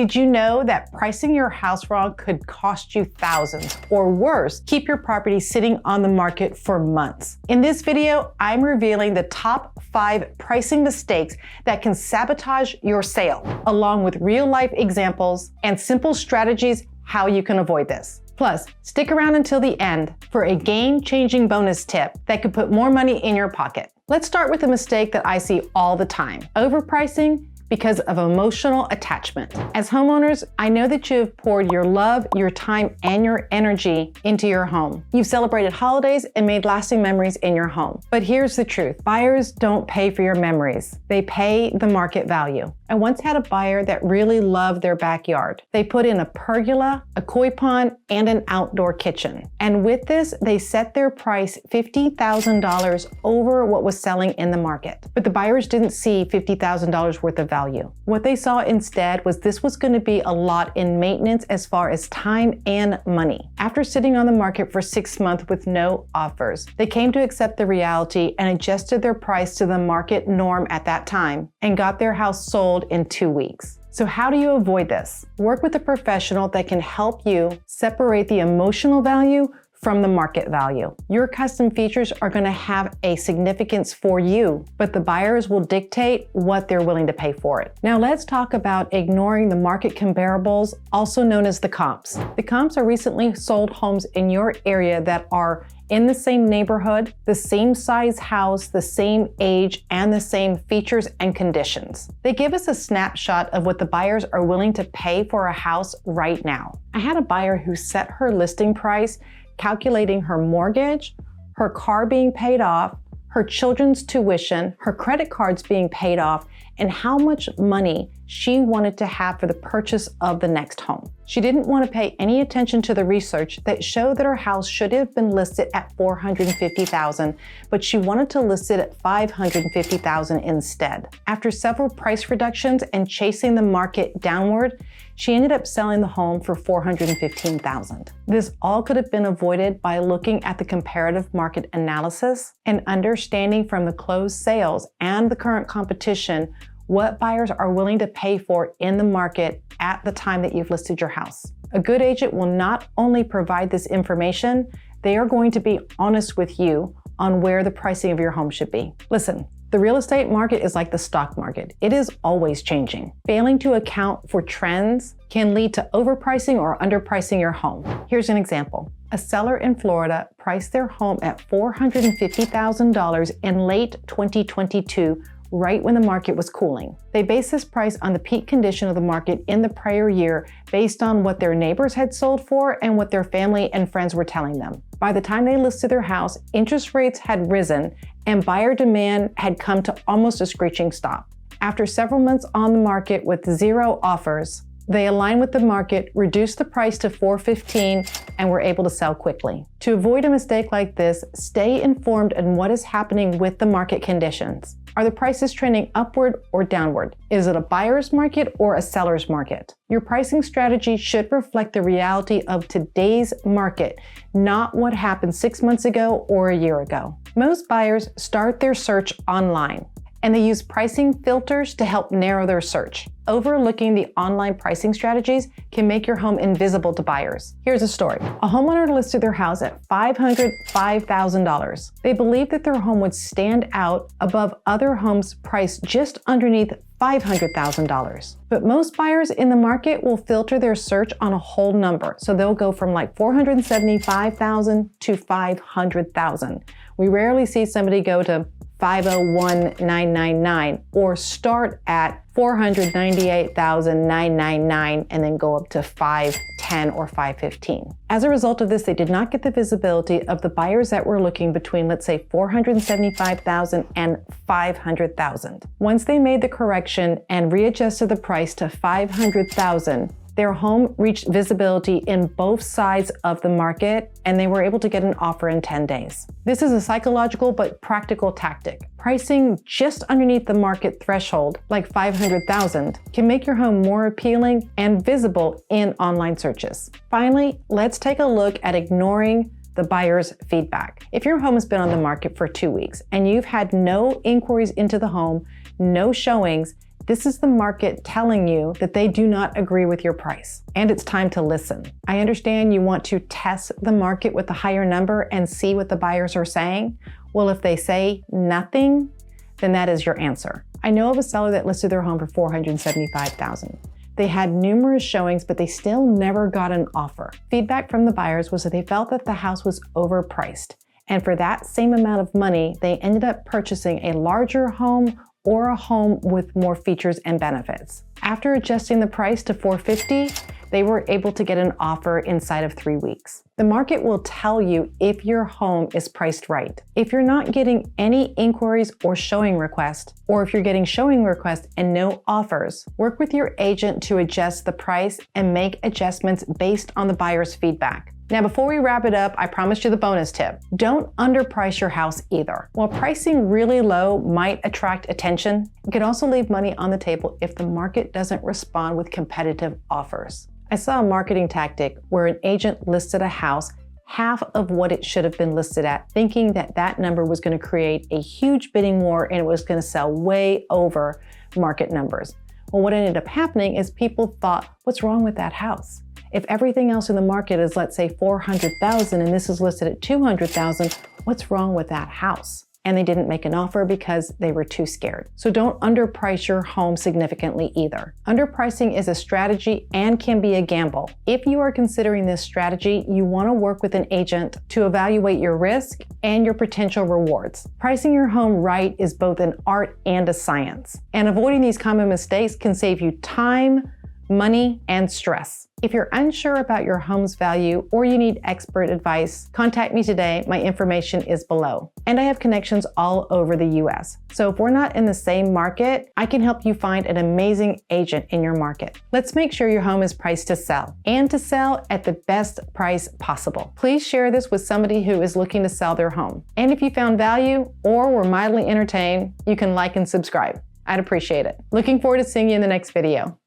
Did you know that pricing your house wrong could cost you thousands, or worse, keep your property sitting on the market for months? In this video, I'm revealing the top 5 pricing mistakes that can sabotage your sale, along with real-life examples and simple strategies how you can avoid this. Plus, stick around until the end for a game-changing bonus tip that could put more money in your pocket. Let's start with a mistake that I see all the time: overpricing because of emotional attachment. As homeowners, I know that you have poured your love, your time, and your energy into your home. You've celebrated holidays and made lasting memories in your home. But here's the truth: buyers don't pay for your memories. They pay the market value. I once had a buyer that really loved their backyard. They put in a pergola, a koi pond, and an outdoor kitchen. And with this, they set their price $50,000 over what was selling in the market. But the buyers didn't see $50,000 worth of value. What they saw instead was this was going to be a lot in maintenance as far as time and money. After sitting on the market for 6 months with no offers, they came to accept the reality and adjusted their price to the market norm at that time and got their house sold in 2 weeks. So how do you avoid this? Work with a professional that can help you separate the emotional value from the market value. Your custom features are going to have a significance for you, but the buyers will dictate what they're willing to pay for it. Now let's talk about ignoring the market comparables, also known as the comps. The comps are recently sold homes in your area that are in the same neighborhood, the same size house, the same age, and the same features and conditions. They give us a snapshot of what the buyers are willing to pay for a house right now. I had a buyer who set her listing price calculating her mortgage, her car being paid off, her children's tuition, her credit cards being paid off, and how much money she wanted to have for the purchase of the next home. She didn't want to pay any attention to the research that showed that her house should have been listed at $450,000, but she wanted to list it at $550,000 instead. After several price reductions and chasing the market downward, she ended up selling the home for $415,000. This all could have been avoided by looking at the comparative market analysis and understanding from the closed sales and the current competition what buyers are willing to pay for in the market at the time that you've listed your house. A good agent will not only provide this information, they are going to be honest with you on where the pricing of your home should be. Listen, the real estate market is like the stock market. It is always changing. Failing to account for trends can lead to overpricing or underpricing your home. Here's an example. A seller in Florida priced their home at $450,000 in late 2022, right when the market was cooling. They based this price on the peak condition of the market in the prior year based on what their neighbors had sold for and what their family and friends were telling them. By the time they listed their house, interest rates had risen and buyer demand had come to almost a screeching stop. After several months on the market with 0 offers, they aligned with the market, reduced the price to $415,000, and were able to sell quickly. To avoid a mistake like this, stay informed on what is happening with the market conditions. Are the prices trending upward or downward? Is it a buyer's market or a seller's market? Your pricing strategy should reflect the reality of today's market, not what happened 6 months ago or a year ago. Most buyers start their search online, and they use pricing filters to help narrow their search. Overlooking the online pricing strategies can make your home invisible to buyers. Here's a story. A homeowner listed their house at $505,000. They believed that their home would stand out above other homes priced just underneath $500,000. But most buyers in the market will filter their search on a whole number. So they'll go from like $475,000 to $500,000. We rarely see somebody go to $501,999 or start at $498,999 and then go up to $510,000 or $515,000. As a result of this, they did not get the visibility of the buyers that were looking between, let's say, $475,000 and $500,000. Once they made the correction and readjusted the price to $500,000, their home reached visibility in both sides of the market, and they were able to get an offer in 10 days. This is a psychological but practical tactic. Pricing just underneath the market threshold, like $500,000, can make your home more appealing and visible in online searches. Finally, let's take a look at ignoring the buyer's feedback. If your home has been on the market for 2 weeks and you've had no inquiries into the home, no showings, This is the market telling you that they do not agree with your price, and it's time to listen. I understand you want to test the market with a higher number and see what the buyers are saying. Well, if they say nothing, then that is your answer. I know of a seller that listed their home for $475,000. They had numerous showings, but they still never got an offer. Feedback from the buyers was that they felt that the house was overpriced. And for that same amount of money, they ended up purchasing a larger home or a home with more features and benefits. After adjusting the price to $450,000, they were able to get an offer inside of 3 weeks. The market will tell you if your home is priced right. If you're not getting any inquiries or showing requests, or if you're getting showing requests and no offers, work with your agent to adjust the price and make adjustments based on the buyer's feedback. Now, before we wrap it up, I promised you the bonus tip. Don't underprice your house either. While pricing really low might attract attention, it can also leave money on the table if the market doesn't respond with competitive offers. I saw a marketing tactic where an agent listed a house half of what it should have been listed at, thinking that that number was going to create a huge bidding war and it was going to sell way over market numbers. Well, what ended up happening is people thought, what's wrong with that house? If everything else in the market is, let's say, $400,000 and this is listed at $200,000, what's wrong with that house? And they didn't make an offer because they were too scared. So don't underprice your home significantly either. Underpricing is a strategy and can be a gamble. If you are considering this strategy, you want to work with an agent to evaluate your risk and your potential rewards. Pricing your home right is both an art and a science. And avoiding these common mistakes can save you time, money, and stress. If you're unsure about your home's value or you need expert advice, contact me today. My information is below. And I have connections all over the US. So if we're not in the same market, I can help you find an amazing agent in your market. Let's make sure your home is priced to sell and to sell at the best price possible. Please share this with somebody who is looking to sell their home. And if you found value or were mildly entertained, you can like and subscribe. I'd appreciate it. Looking forward to seeing you in the next video.